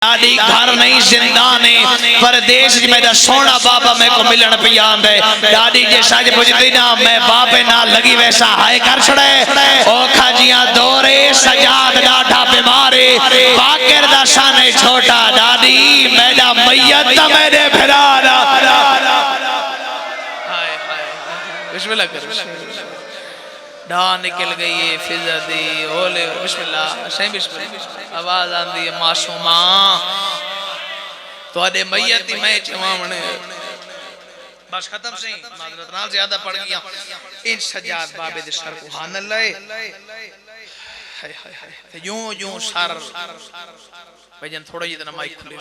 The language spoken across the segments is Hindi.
दादी घर नहीं जिंदा ने परदेश मेरा सोना बाबा मेरे को मिलन पिया दे दादी जे सज पुजदी ना मैं बापे ना लगी वैसा हाय कर छड़े ओ खाजियां दौरे सजाद डाठा बीमारे बाकर दा शाने छोटा दादी मेरा मैयत मेरे फिराना हाय हाय बिस्मिल्लाह कर डा निकल गई है फिजा दी ओले बिस्मिल्लाह सही बिस्मिल्लाह आवाज आंदी है मासूमा तोड़े मैयत मैं चवावणे बस खत्म सही माजरत नाल ज्यादा पड़ गया इन सजाद बाबे दे सर को हान लए हाय हाय हाय यूं यूं सर भजन थोड़ा जितना माइक खुले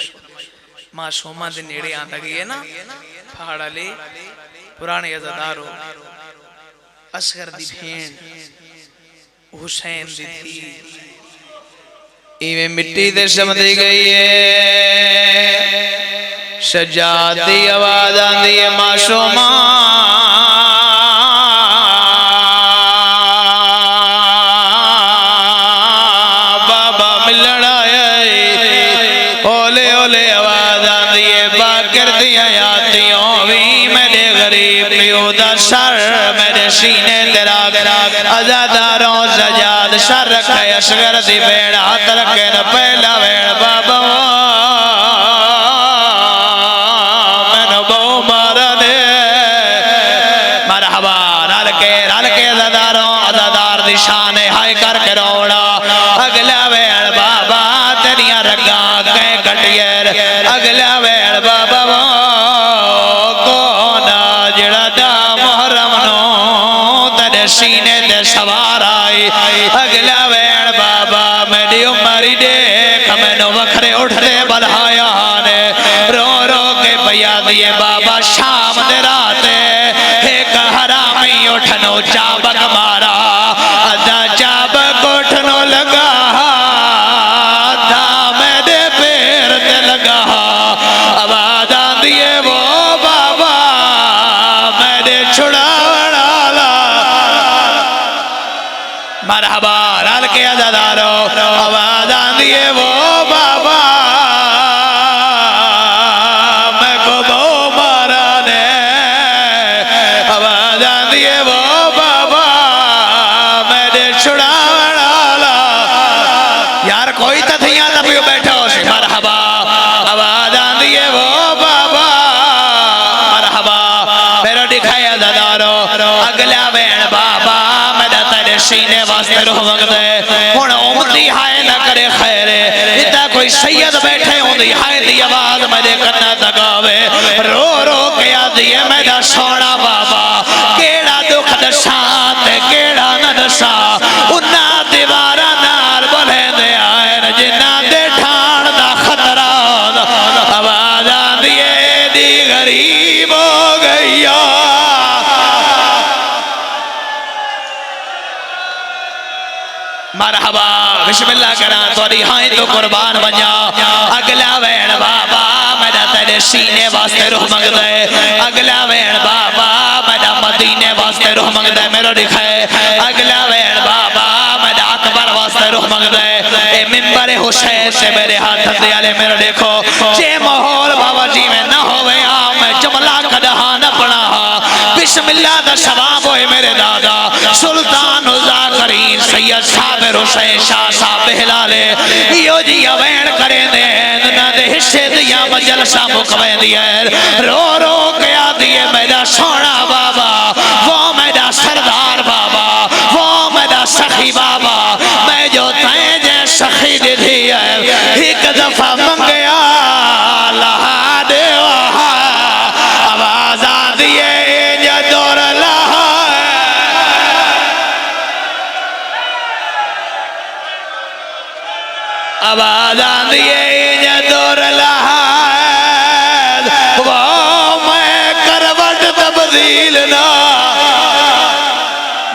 मासूमा दे नेड़े आंदा गई है ना पहाड़ा ले पुराने अज़ादारो असगर दी भेण हुसैन दी थी इवें मिट्टी दे समझी गई है सजाद दी आवाज आंदी है मासूमा बाबा मिलन आया ओले ओले आवाज आंदी है बाकर दी यादियों भी मेरे गरीब पियो दा सर सीने तेरा अज़ादारों सजाद सर रखे असगर दी भेड़ हाथ रखे न पहला भेड़ बाबा मैंने बहु मारा दे मरहबा रल के अज़ादारों अज़ादार दी शान हाय करके रोड़ा अगला भेड़ बाबा तेरिया रगा के कटियर अगला भेड़ बाबा सीने दे सवार आई अगला वेण बाबा मेरी उमरी देख मैनू वखरे उठते बधाया ने रो रो के पिया दिए बाबा शाम दे रात एक हरामी उठनो चाबक मारा अदा चाबक उठनो लगा था मेरे पैर ते लगा आवाज आंदी है वो बाबा मेरे छुड़ा मरहबा रल के अज़ादारो आवाज आंदी है वो बाबा मैं को बो मारा ने आवाज आंदी है वो बाबा मेरे छुड़ावड़ा यार कोई तो थिया ना पियो बैठो से मरहबा आवाज आंदी है वो बाबा मरहबा मेरा दिखाया अज़ादारो अगला बैण बाबा सीने वास्ते रोह वगदे हुन उम्मती हाय ना करे खैर इता कोई सैयद बैठे होंदी हाय दी आवाज मेरे कन्ना तक आवे रो रो के आदी है मेरा सोना बाबा केड़ा दुख दसा ते केड़ा न दसा उन्ना दीवारा नाल बोले दे आए जिन्ना दे ठाण दा खतरा आवाज आंदी है दी गरीब हो गईया मरहबा बिस्मिल्लाह करा तोरी हाय तो कुर्बान बजा अगला वेण बाबा मेरा तेरे सीने वास्ते रूह मंगदे अगला वेण बाबा मेरा मदीने वास्ते रूह मंगदे मेरो दिखाए अगला वेण बाबा मेरा अकबर वास्ते रूह मंगदे ए मिंबर हुसैन से मेरे हाथ दे आले मेरो देखो जे माहौल बाबा जी में ना होवे आ मैं जुमला कदहा न पढ़ा बिस्मिल्लाह दा सवाब होए मेरे दादा सुल्तान ज़ाकरीन सैयद साबिर हुसैन शाह साहब हिलाले यो जी अवैन करे दे ना दे हिस्से दिया मजलसा मुकवे दिया रो रो के आदी है मेरा सोना बाबा वो मेरा सरदार बाबा वो मेरा सखी बाबा मैं जो तय जे सखी दी थी एक दफा मंगया लहा दे आवाज आदी है जदोर लहा आवाज आंदी है दौर लहाद वो मैं करवट तब्दील ना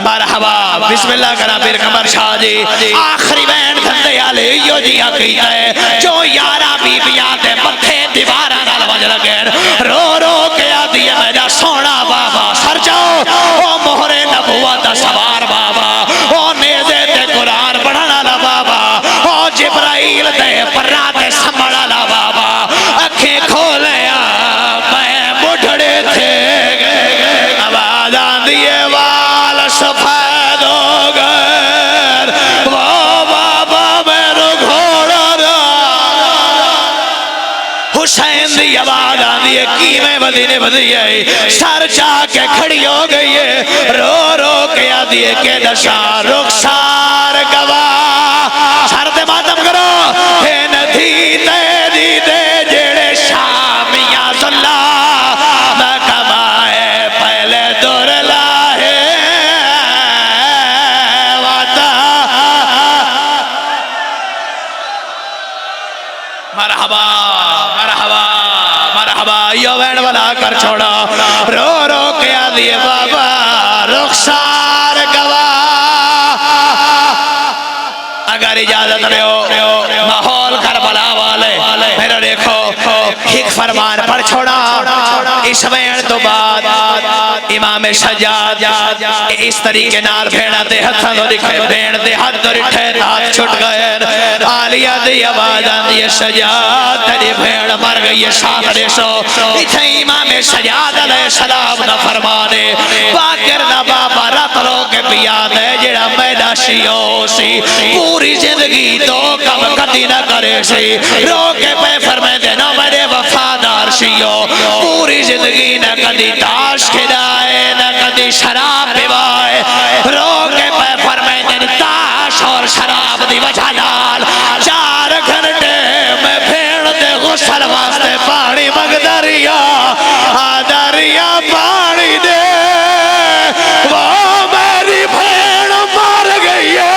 मरहबा बिस्मिल्लाह करा फिर कमर शाह जी आखिरी बैन धंधे आले यो जी आकी है जो यारा बीबियां ते मथे दीवारा नाल वज लगे रो रो के आदी है मेरा सोना बाबा सर जाओ ओ मोहरे नबुवत दा सवार बाबा ओ नेज़े ते कुरान पढ़न वाला बाबा ओ जिब्राइल ते पर्रा ते संभल वाला हुसैन दी आवाज आंदी है कीवें मदीने वधी है सर चा के खड़ी हो गई है रो रो के आंदी है के दशा रुखसार गवाह सर ते मातम करो हे नदी तेरी दे जेड़े शामिया सुल्ला मैं कमाए पहले दुर लाहे वाता मरहबा मरहबा मरहबा यो वैन वाला कर छोड़ा रो रो के आदि बाबा रुखसार गवाह अगर इजाजत हो माहौल करबला वाले मेरा देखो एक फरमान पर छोड़ा इस वैन तो बाद इमाम सज्जाद इस तरीके नाल भेड़ा दे हथां तो दिखे भेड़ दे हाथ तो रिठे हाथ छुट गए आलिया दी आवाज आंदी है सज्जाद तेरी भेड़ मर गई है साथ देसो इथे इमाम सज्जाद अलैहिस्सलाम दा फरमान है बाकर दा बाबा रात रो के पिया दे जेड़ा मैदाशी हो सी पूरी जिंदगी तो कब कदी ना करे सी रो के पे फरमाते ना मेरे वफादार सीओ पूरी जिंदगी न कदी ताश खिलाए न कदी शराब पिवाए रो के पे फरमाते ताश और शराब दी वजह नाल 4 घंटे में भेड़ दे गुसल वास्ते पानी मंगदरिया आदरिया पानी दे वो मेरी भेड़ मर गई है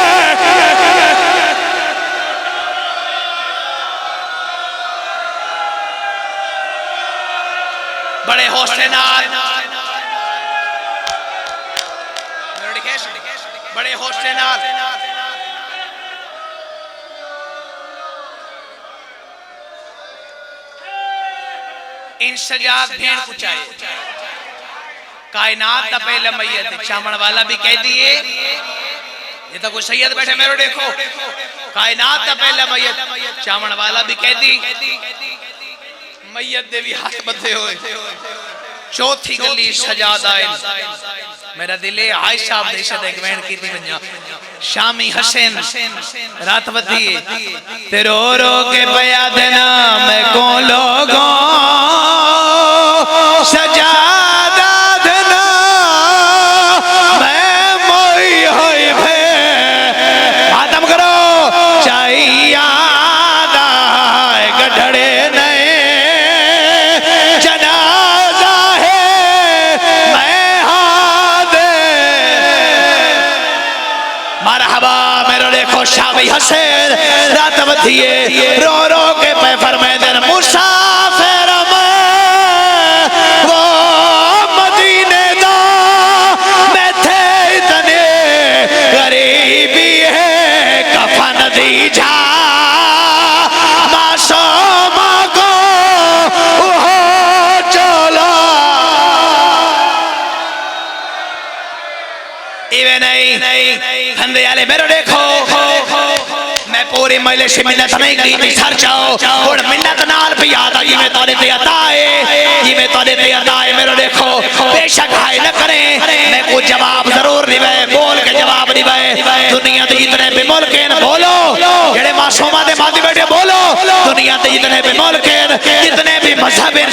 बड़े हौसले नाल बड़े हौसले नाल इन सजाद भेड़ कुचाए कायनात दा पहला मैयत चामण वाला भी कह दिए ये तो कोई सैयद बैठे मेरे देखो कायनात दा पहला मैयत चामण वाला भी कह दी मैयत दे भी हाथ बंधे हुए चौथी गली सजाद आए मेरा दिल है आयशा दे इशद एक वैन की थी बन्या शामी हसन रात बदी ते रो रो के बया देना मैं को लोगों सजादा देना मैं मोई होई भे आदम करो चाहिए गढ़े नए जनाजा है मैं हादे मरहबा मेरे देखो शामी हसन रात बधिए रो रो के पे फरमाए दिन मुसाफिर वो मदीने दा मैं थे इतने गरीबी है कफन दी जा मासूमा को वो चला इवे नहीं धंधे वाले मेरे देखो मैं पूरी महिले से मिन्नत नहीं की सर चाओ और मिन्नत नाल भी याद आई मैं तोरे ते अता है ये मैं तोरे ते अता है मेरे देखो बेशक हाय न करे मैं को जवाब जरूर दिवे बोल के जवाब दिवे दुनिया ते जितने भी मुल्क हैं बोलो जेड़े मासूमा दे मादी बैठे बोलो दुनिया ते जितने भी मुल्क हैं जितने भी मजहब हैं